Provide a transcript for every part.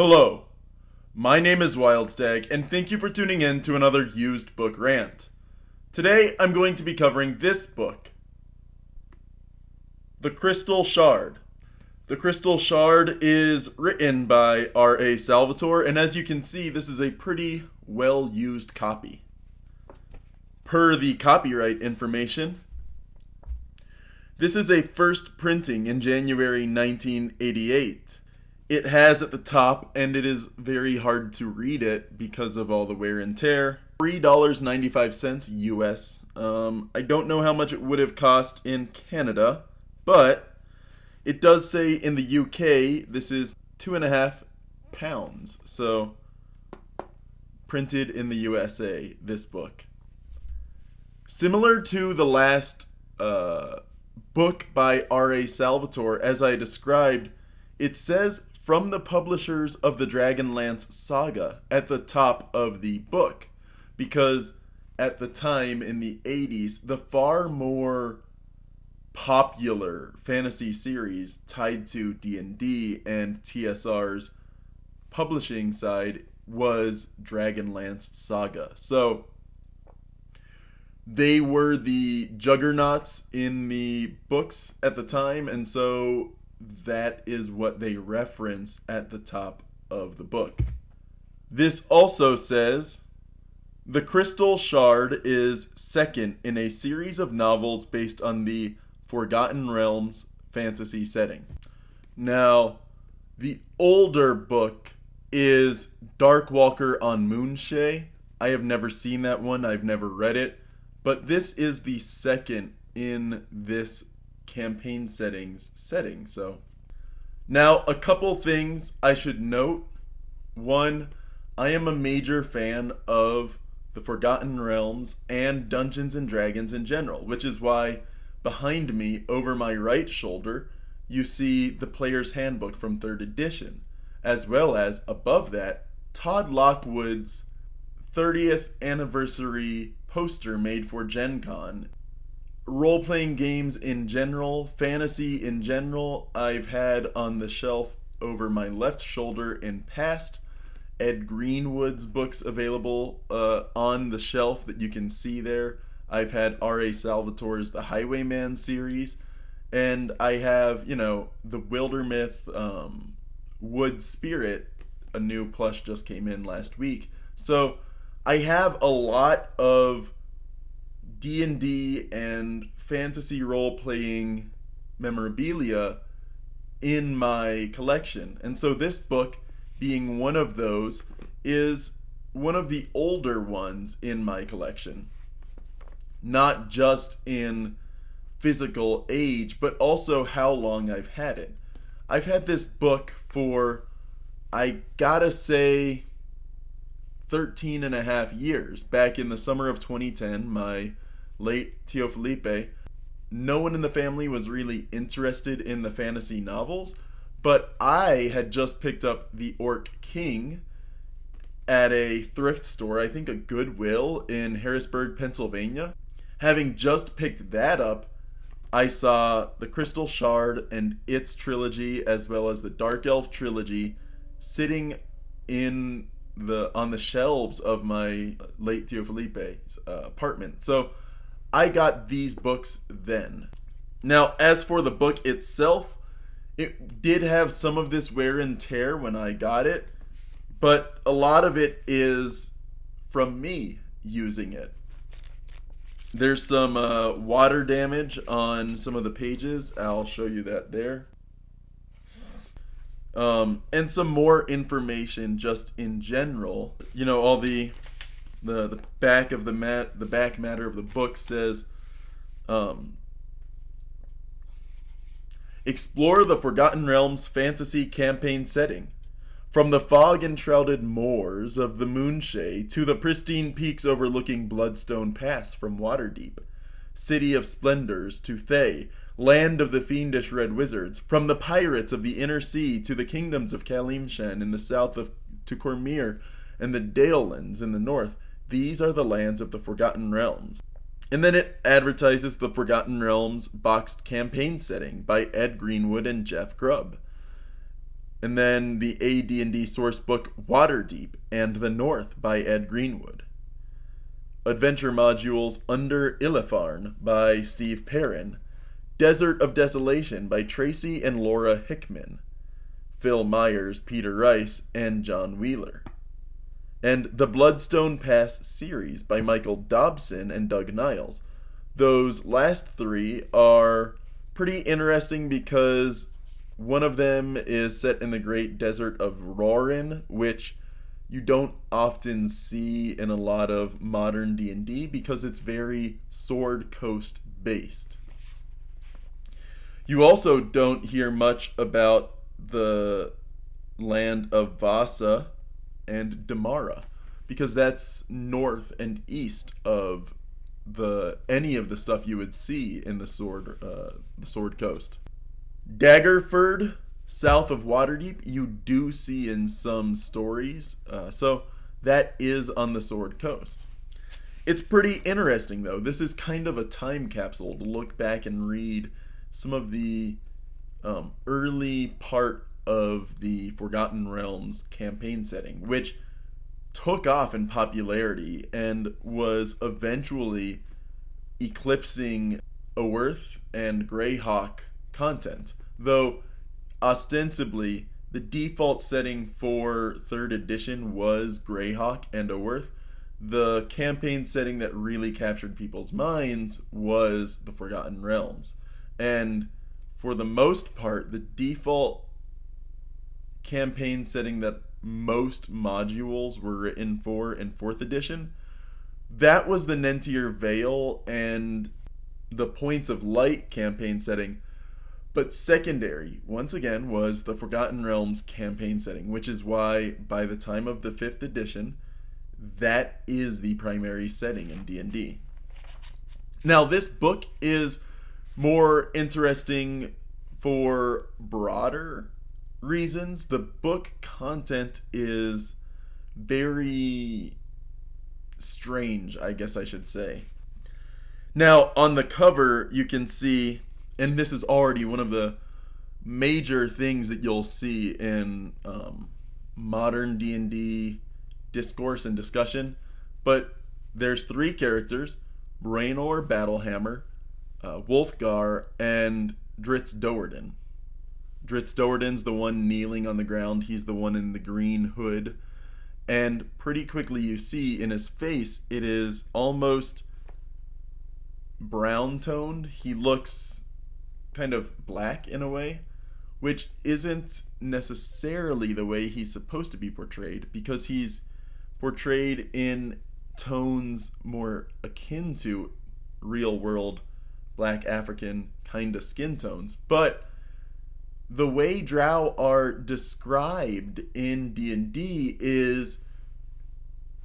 Hello, my name is Wildstag, and thank you for tuning in to another used book rant. Today, I'm going to be covering this book, The Crystal Shard. The Crystal Shard is written by R.A. Salvatore, and as you can see, this is a pretty well-used copy. Per the copyright information, this is a first printing in January 1988. It has at the top, and it is very hard to read it because of all the wear and tear, $3.95 US. I don't know how much it would have cost in Canada, but it does say in the UK this is £2.50. So, printed in the USA, this book. Similar to the last book by R.A. Salvatore, as I described, it says from the publishers of the Dragonlance saga at the top of the book, because at the time in the 80s, the far more popular fantasy series tied to D&D and TSR's publishing side was Dragonlance Saga. So they were the juggernauts in the books at the time, and so that is what they reference at the top of the book. This also says, The Crystal Shard is second in a series of novels based on the Forgotten Realms fantasy setting. Now, the older book is Darkwalker on Moonshae. I have never seen that one. I've never read it. But this is the second in this campaign setting. So, now a couple things I should note. One, I am a major fan of the Forgotten Realms and Dungeons and Dragons in general, which is why behind me, over my right shoulder, you see the Player's Handbook from 3rd edition, as well as above that, Todd Lockwood's 30th anniversary poster made for Gen Con. Role-playing games in general, fantasy in general, I've had on the shelf over my left shoulder in past Ed Greenwood's books available on the shelf that you can see there. I've had R.A. Salvatore's The Highwayman series, and I have, the Wildermyth Wood Spirit, a new plush just came in last week. So I have a lot of D&D and fantasy role-playing memorabilia in my collection. And so this book, being one of those, is one of the older ones in my collection. Not just in physical age, but also how long I've had it. I've had this book for, I gotta say, 13 and a half years. Back in the summer of 2010, my late Tio Felipe, no one in the family was really interested in the fantasy novels, but I had just picked up The Orc King at a thrift store, I think a Goodwill in Harrisburg, Pennsylvania. Having just picked that up, I saw The Crystal Shard and its trilogy, as well as the Dark Elf trilogy, sitting on the shelves of my late Tio Felipe's apartment. So I got these books then. Now, as for the book itself, it did have some of this wear and tear when I got it, but a lot of it is from me using it. There's some water damage on some of the pages. I'll show you that there. And some more information just in general. All the back of the back matter of the book says, explore the Forgotten Realms fantasy campaign setting. From the fog-enshrouded moors of the Moonshae to the pristine peaks overlooking Bloodstone Pass from Waterdeep, city of splendors to Thay, land of the fiendish red wizards, from the pirates of the inner sea to the kingdoms of Kalimshan in the south to Cormyr and the Dalelands in the north, these are the lands of the Forgotten Realms. And then it advertises the Forgotten Realms boxed campaign setting by Ed Greenwood and Jeff Grubb. And then the AD&D source book Waterdeep and the North by Ed Greenwood. Adventure modules Under Illifarn by Steve Perrin. Desert of Desolation by Tracy and Laura Hickman. Phil Myers, Peter Rice, and John Wheeler. And the Bloodstone Pass series by Michael Dobson and Doug Niles. Those last three are pretty interesting because one of them is set in the Great Desert of Rorin, which you don't often see in a lot of modern D&D because it's very Sword Coast based. You also don't hear much about the land of Vasa and Damara because that's north and east of any of the stuff you would see in the Sword Coast. Daggerford, south of Waterdeep, you do see in some stories, so that is on the Sword Coast. It's pretty interesting, though. This is kind of a time capsule to look back and read some of the early part of the Forgotten Realms campaign setting, which took off in popularity and was eventually eclipsing Oerth and Greyhawk content, though ostensibly the default setting for 3rd edition was Greyhawk and Oerth. The campaign setting that really captured people's minds was the Forgotten Realms. And for the most part, the default campaign setting that most modules were written for in 4th edition, that was the Nentir Vale and the Points of Light campaign setting. But secondary, once again, was the Forgotten Realms campaign setting, which is why by the time of the 5th edition, that is the primary setting in D&D. Now, this book is more interesting for broader reasons. The book content is very strange, I guess I should say. Now, on the cover, you can see, and this is already one of the major things that you'll see in modern D&D discourse and discussion, but there's 3 characters: Brainor Battlehammer, Wolfgar, and Drizzt Do'Urden. Drizzt Do'Urden's the one kneeling on the ground. He's the one in the green hood. And pretty quickly you see in his face, it is almost brown toned. He looks kind of black in a way, which isn't necessarily the way he's supposed to be portrayed, because he's portrayed in tones more akin to real world black African kind of skin tones. But the way drow are described in D&D is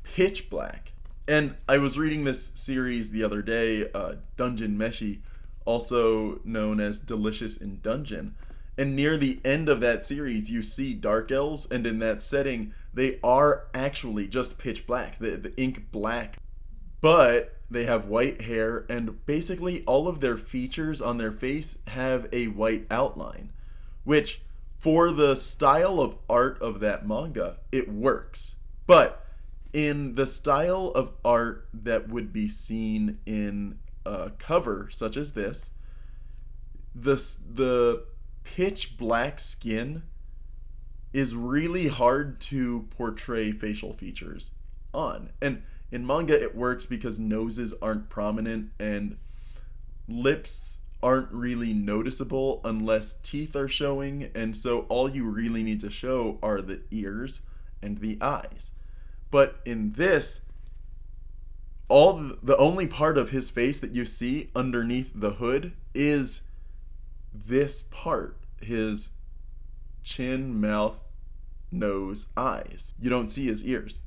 pitch black. And I was reading this series the other day, Dungeon Meshi, also known as Delicious in Dungeon. And near the end of that series, you see dark elves, and in that setting, they are actually just pitch black, the ink black. But they have white hair, and basically all of their features on their face have a white outline, which, for the style of art of that manga, it works. But in the style of art that would be seen in a cover such as this, the pitch black skin is really hard to portray facial features on. And in manga it works because noses aren't prominent and lips aren't really noticeable unless teeth are showing, and so all you really need to show are the ears and the eyes. But in this, the only part of his face that you see underneath the hood is this part: his chin, mouth, nose, eyes. You don't see his ears.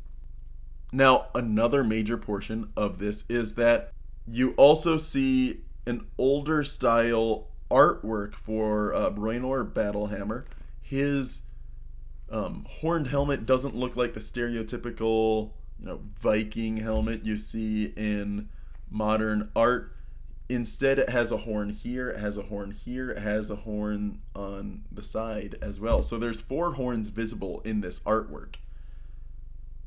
Now, another major portion of this is that you also see an older style artwork for Brainor Battlehammer. His horned helmet doesn't look like the stereotypical, Viking helmet you see in modern art. Instead, it has a horn here, it has a horn here, it has a horn on the side as well. So there's 4 horns visible in this artwork.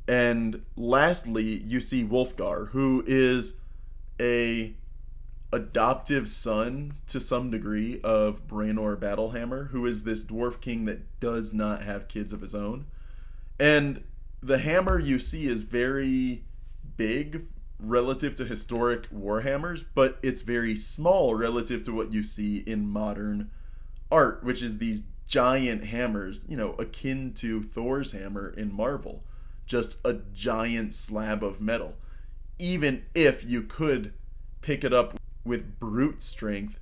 And lastly, you see Wolfgar, who is a adoptive son to some degree of Braenor Battlehammer, who is this dwarf king that does not have kids of his own. And the hammer you see is very big relative to historic warhammers, but it's very small relative to what you see in modern art, which is these giant hammers, akin to Thor's hammer in Marvel, just a giant slab of metal. Even if you could pick it up with brute strength,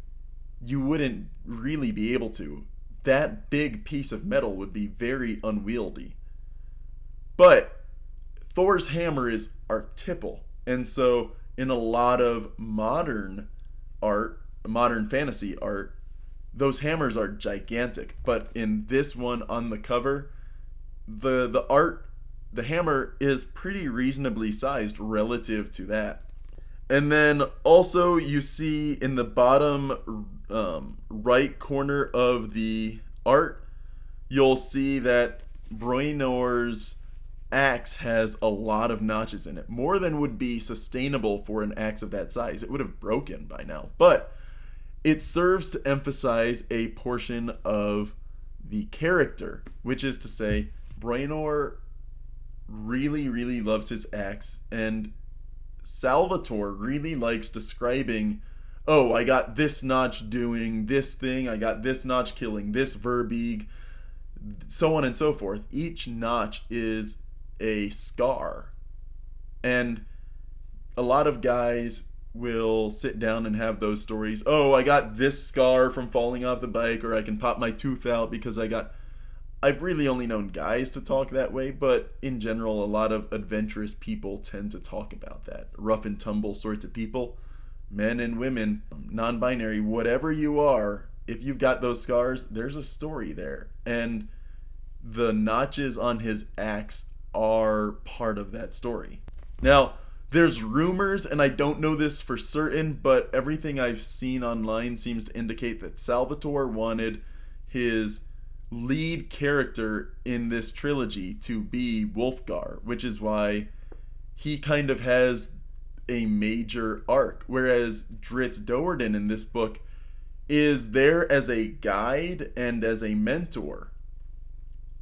you wouldn't really be able to. That big piece of metal would be very unwieldy. But Thor's hammer is archetypal. And so in a lot of modern art, modern fantasy art, those hammers are gigantic. But in this one on the cover, the hammer is pretty reasonably sized relative to that. And then also you see in the bottom right corner of the art, you'll see that Braenor's axe has a lot of notches in it. More than would be sustainable for an axe of that size. It would have broken by now. But it serves to emphasize a portion of the character, which is to say, Braenor really, really loves his axe, and Salvatore really likes describing, oh, I got this notch doing this thing, I got this notch killing this Verbeeg, so on and so forth. Each notch is a scar. And a lot of guys will sit down and have those stories. Oh, I got this scar from falling off the bike, or I can pop my tooth out because I've really only known guys to talk that way, but in general, a lot of adventurous people tend to talk about that. Rough and tumble sorts of people, men and women, non-binary, whatever you are, if you've got those scars, there's a story there. And the notches on his axe are part of that story. Now, there's rumors, and I don't know this for certain, but everything I've seen online seems to indicate that Salvatore wanted his lead character in this trilogy to be Wolfgar, which is why he kind of has a major arc, whereas Drizzt Do'Urden in this book is there as a guide and as a mentor.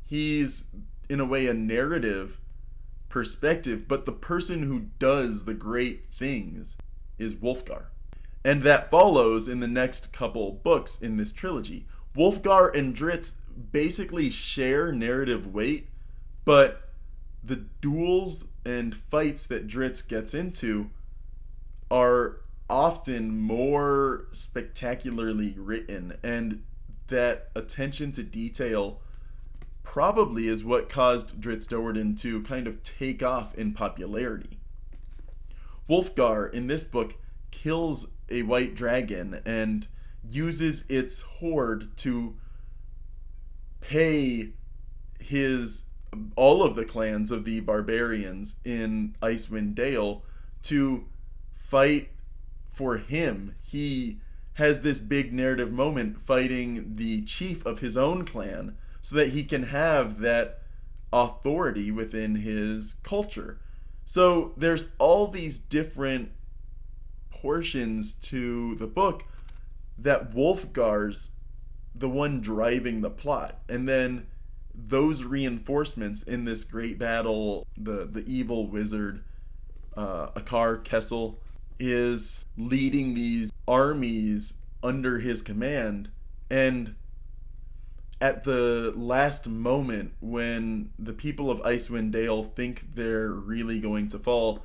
He's, in a way, a narrative perspective, but the person who does the great things is Wolfgar. And that follows in the next couple books in this trilogy. Wolfgar and Drizzt basically share narrative weight, but the duels and fights that Drizzt gets into are often more spectacularly written, and that attention to detail probably is what caused Drizzt Do'Urden to kind of take off in popularity. Wolfgar in this book kills a white dragon and uses its hoard to pay all of the clans of the barbarians in Icewind Dale to fight for him. He has this big narrative moment fighting the chief of his own clan so that he can have that authority within his culture. So there's all these different portions to the book that Wolfgar's the one driving the plot. And then those reinforcements in this great battle, the evil wizard, Akar Kessel, is leading these armies under his command. And at the last moment, when the people of Icewind Dale think they're really going to fall,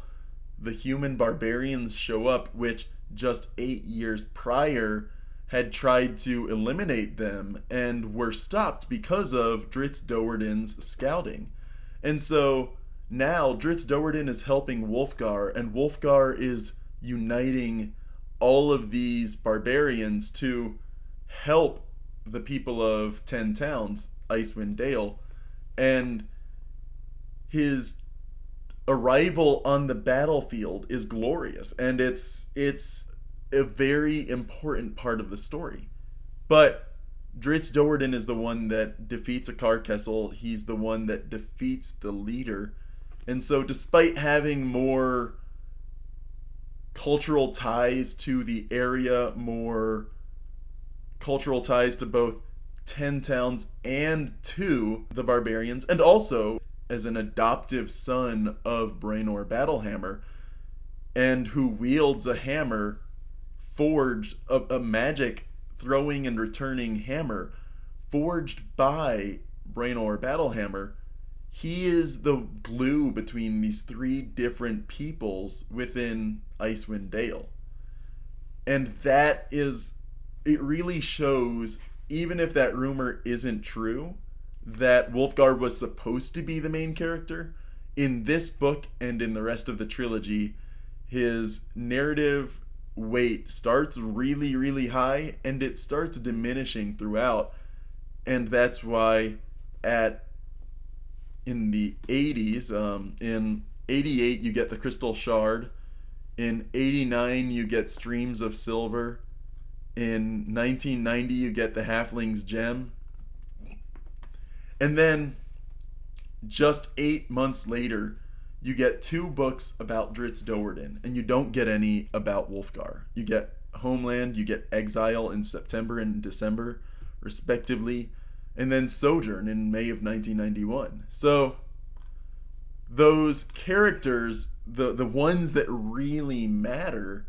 the human barbarians show up, which just 8 years prior had tried to eliminate them and were stopped because of Drizzt Do'Urden's scouting. And so now Drizzt Do'Urden is helping Wolfgar, and Wolfgar is uniting all of these barbarians to help the people of 10 Towns, Icewind Dale, and his arrival on the battlefield is glorious, and it's a very important part of the story. But Drizzt Do'Urden is the one that defeats a Carkessel. He's the one that defeats the leader. And so despite having more cultural ties to the area, more cultural ties to both 10 towns and to the barbarians, and also as an adoptive son of Braenor Battlehammer, and who wields a hammer forged, a magic throwing and returning hammer forged by Braenor Battlehammer. He is the glue between these three different peoples within Icewind Dale. And that is, it really shows, even if that rumor isn't true, that Wulfgar was supposed to be the main character. In this book and in the rest of the trilogy, his narrative weight starts really, really high and it starts diminishing throughout. And that's why in the 80s, in 88 you get the Crystal Shard, in 89 you get Streams of Silver, in 1990 you get the Halfling's Gem, and then just 8 months later you get 2 books about Drizzt Do'Urden, and you don't get any about Wulfgar. You get Homeland, you get Exile in September and December, respectively, and then Sojourn in May of 1991. So those characters, the ones that really matter,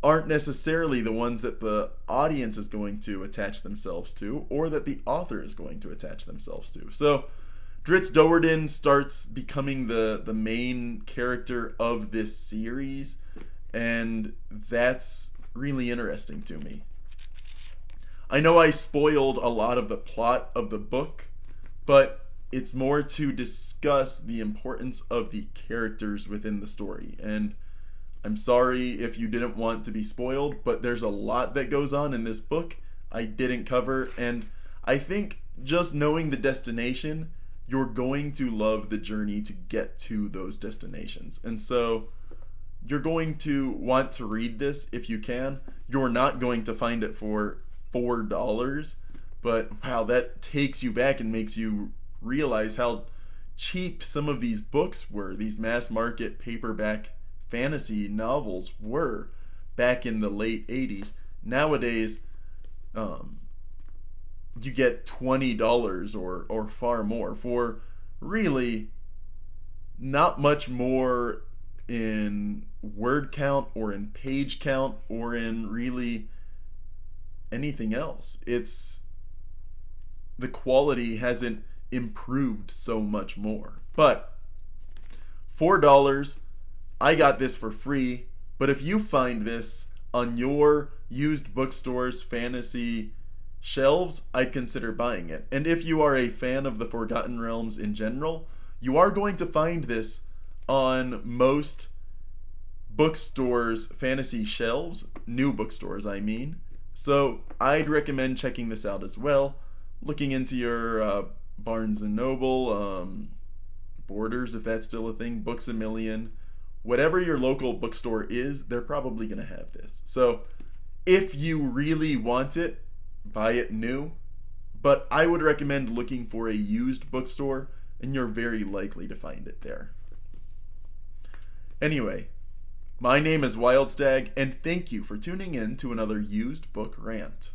aren't necessarily the ones that the audience is going to attach themselves to, or that the author is going to attach themselves to. So Drizzt Do'Urden starts becoming the main character of this series, and that's really interesting to me. I know I spoiled a lot of the plot of the book, but it's more to discuss the importance of the characters within the story. And I'm sorry if you didn't want to be spoiled, but there's a lot that goes on in this book I didn't cover, and I think just knowing the destination, you're going to love the journey to get to those destinations. And so you're going to want to read this if you can. You're not going to find it for $4, but wow, that takes you back and makes you realize how cheap some of these books were, these mass market paperback fantasy novels were back in the late 80s. Nowadays, you get $20 or far more for really not much more in word count or in page count or in really anything else. It's, the quality hasn't improved so much more. But $4, I got this for free. But if you find this on your used bookstore's fantasy shelves, I'd consider buying it. And if you are a fan of the Forgotten Realms in general, you are going to find this on most bookstores' fantasy shelves, new bookstores I mean. So I'd recommend checking this out as well, looking into your Barnes & Noble, Borders, if that's still a thing, Books A Million, whatever your local bookstore is, they're probably going to have this. So if you really want it, buy it new, but I would recommend looking for a used bookstore, and you're very likely to find it there. Anyway, my name is Wildstag, and thank you for tuning in to another used book rant.